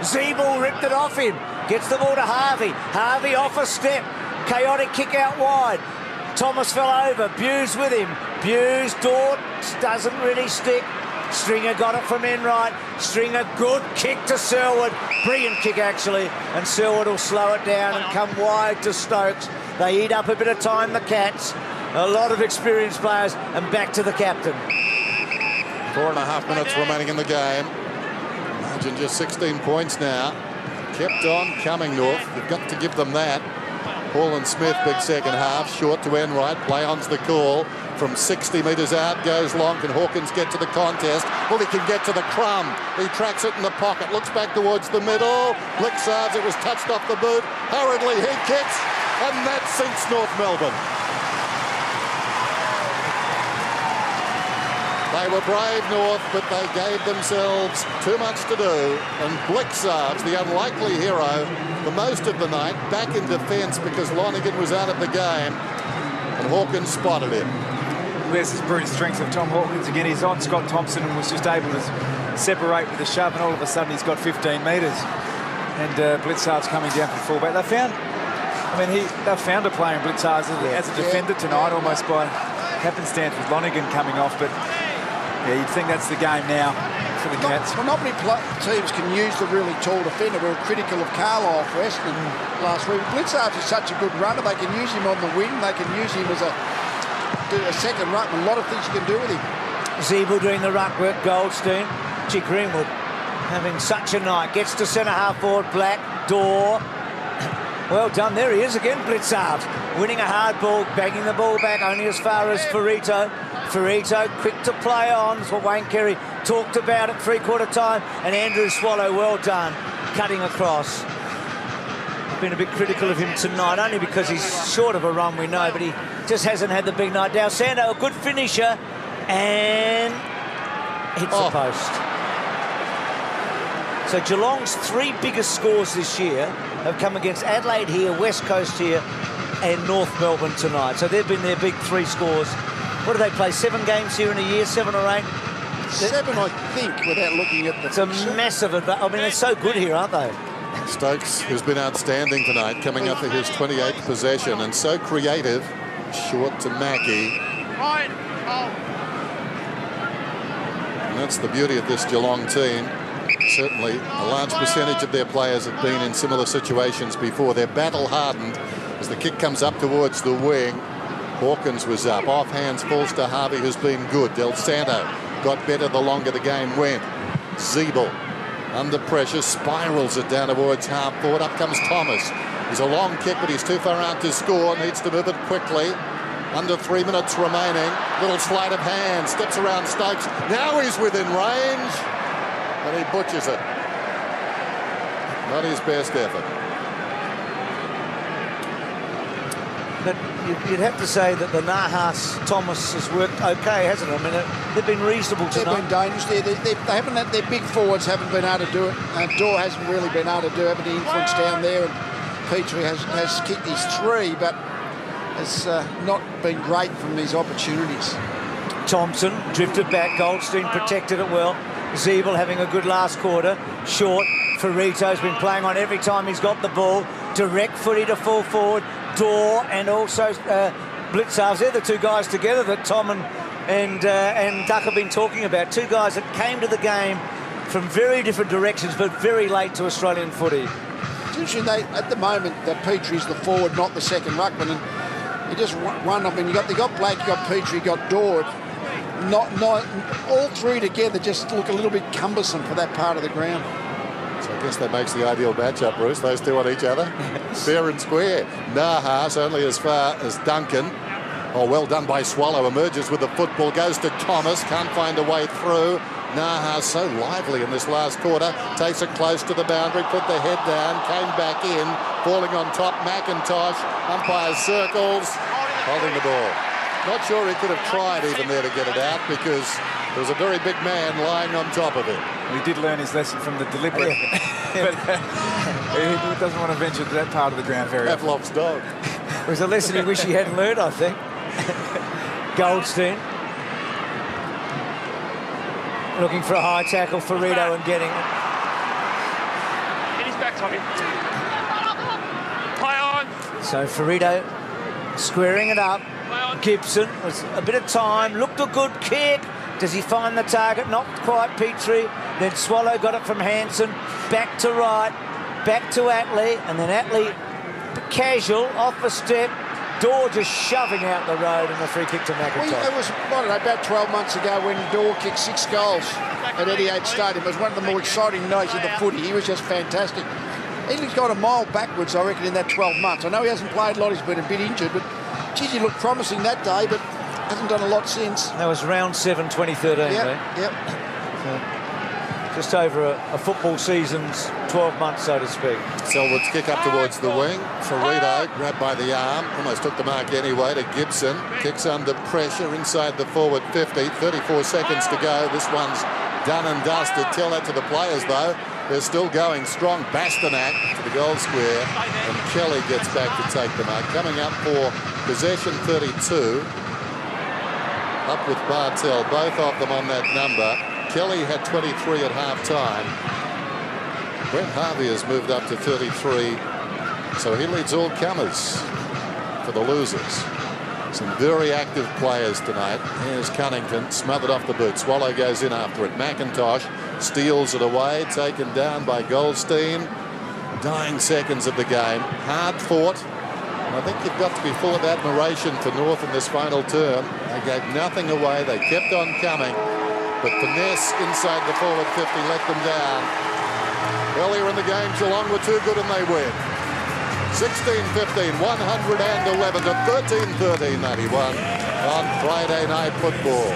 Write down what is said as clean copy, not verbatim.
Zeeble ripped it off him. Gets the ball to Harvey. Harvey off a step. Chaotic kick out wide. Thomas fell over. Buse with him. Buse, Dort doesn't really stick. Stringer got it from Enright. Stringer, good kick to Selwood. Brilliant kick, actually. And Selwood will slow it down and come wide to Stokes. They eat up a bit of time, the Cats. A lot of experienced players. And back to the captain. 4.5 minutes remaining in the game. Margin just 16 points now. Kept on coming, North. You've got to give them that. Paul and Smith, big second half. Short to Enright. Play on's the call. From 60 metres out goes Long. Can Hawkins get to the contest? Well, he can get to the crumb. He tracks it in the pocket. Looks back towards the middle. Blixards, it was touched off the boot. Hurriedly, he kicks. And that sinks North Melbourne. They were brave, North, but they gave themselves too much to do. And Blixards, the unlikely hero, the most of the night, back in defence because Lonergan was out of the game. And Hawkins spotted him. There's his brute strength of Tom Hawkins again. He's on Scott Thompson and was just able to separate with a shove, and all of a sudden he's got 15 metres. And Blitzard's coming down from fullback. They found a player in Blitzard as a defender tonight, almost by happenstance with Lonergan coming off. But yeah, you'd think that's the game now for the Cats. Well, not many teams can use the really tall defender. We were critical of Carlisle for Essendon last week. Blitzard is such a good runner. They can use him on the wing. They can use him as a second ruckman. A lot of things you can do with him. Zeeble doing the ruck work. Goldstein. Gee, Greenwood having such a night. Gets to centre half forward. Black. Dorr. Well done. There he is again. Blitzard winning a hard ball. Banging the ball back only as far as Ferrito. Ferrito quick to play on. That's what Wayne Carey talked about at three-quarter time. And Andrew Swallow, well done, cutting across. I've been a bit critical of him tonight, only because he's short of a run, we know, but he just hasn't had the big night. Dal Santo, a good finisher, and hits the post. So Geelong's three biggest scores this year have come against Adelaide here, West Coast here, and North Melbourne tonight. So they've been their big three scores. What do they play, 7 games here in a year, 7 or 8? 7, I think, without looking at the... It's a massive advantage. I mean, they're so good here, aren't they? Stokes, who's been outstanding tonight, coming up for his 28th possession, and so creative. Short to Mackey. And that's the beauty of this Geelong team. Certainly a large percentage of their players have been in similar situations before. They're battle-hardened as the kick comes up towards the wing. Hawkins was up. Off hands falls to Harvey, who's been good. Del Santo got better the longer the game went. Zeeble under pressure, spirals it down towards half forward. Up comes Thomas. He's a long kick, but he's too far out to score. Needs to move it quickly. Under 3 minutes remaining. Little sleight of hand. Steps around Stokes. Now he's within range. And he butchers it. Not his best effort. But you'd have to say that the Nahas Thomas has worked okay, hasn't it? I mean, they've been reasonable tonight. They've been dangerous. They haven't had, their big forwards haven't been able to do it. Dorr hasn't really been able to do it. Having the influence down there, and Petrie has kicked his 3, but has not been great from these opportunities. Thompson drifted back. Goldstein protected it well. Zeeble having a good last quarter. Short. Ferrito's been playing on every time he's got the ball. Direct footy to full forward. Dorr and also Blitzards. They're the two guys together that Tom and Duck have been talking about. Two guys that came to the game from very different directions, but very late to Australian footy. It's interesting, at the moment, that Petrie's the forward, not the second ruckman, and you just run up, and you got Blake, you got Petrie, you got Dorr. Not all three together just look a little bit cumbersome for that part of the ground. So I guess that makes the ideal matchup, Bruce. Those two on each other. Fair and square. Nahas only as far as Duncan. Oh, well done by Swallow. Emerges with the football. Goes to Thomas. Can't find a way through. Nahas so lively in this last quarter. Takes it close to the boundary. Put the head down. Came back in. Falling on top. McIntosh. Umpires circles. Holding the ball. Not sure he could have tried even there to get it out because there was a very big man lying on top of him. He did learn his lesson from the deliberate, but he doesn't want to venture to that part of the ground very often. Pavlov's dog. It was a lesson he wished he hadn't learned, I think. Goldstein looking for a high tackle for Rito and getting it. Play on. So Ferrito squaring it up. Gibson was a bit of time, looked a good kick. Does he find the target? Not quite. Petrie. Then Swallow got it from Hanson. Back to right. Back to Atley. And then Atley casual off a step. Dorr just shoving out the road and the free kick to McIntosh. Well, it was, I don't know, about 12 months ago when Dorr kicked 6 goals at Etihad Stadium. It was one of the more exciting nights of the footy. He was just fantastic. He's got a mile backwards, I reckon, in that 12 months. I know he hasn't played a lot. He's been a bit injured, but geez, he looked promising that day, but hasn't done a lot since. That was round 7, 2013. Yep. Just over a football season's 12 months, so to speak. Selwood's kick up towards the wing. Ferrito grabbed by the arm. Almost took the mark anyway to Gibson. Kicks under pressure inside the forward 50. 34 seconds to go. This one's done and dusted. Tell that to the players, though. They're still going strong. Bastanak to the goal square. And Kelly gets back to take the mark. Coming up for possession 32. Up with Bartel. Both of them on that number. Kelly had 23 at half-time. Brent Harvey has moved up to 33. So he leads all comers for the losers. Some very active players tonight. Here's Cunnington, smothered off the boot. Swallow goes in after it. McIntosh steals it away, taken down by Goldstein. Dying seconds of the game. Hard fought. And I think you've got to be full of admiration for North in this final term. They gave nothing away. They kept on coming. But finesse inside the forward 50 let them down. Earlier in the game, Geelong were too good and they win. 16-15, 111 to 13-13, 91 on Friday Night Football.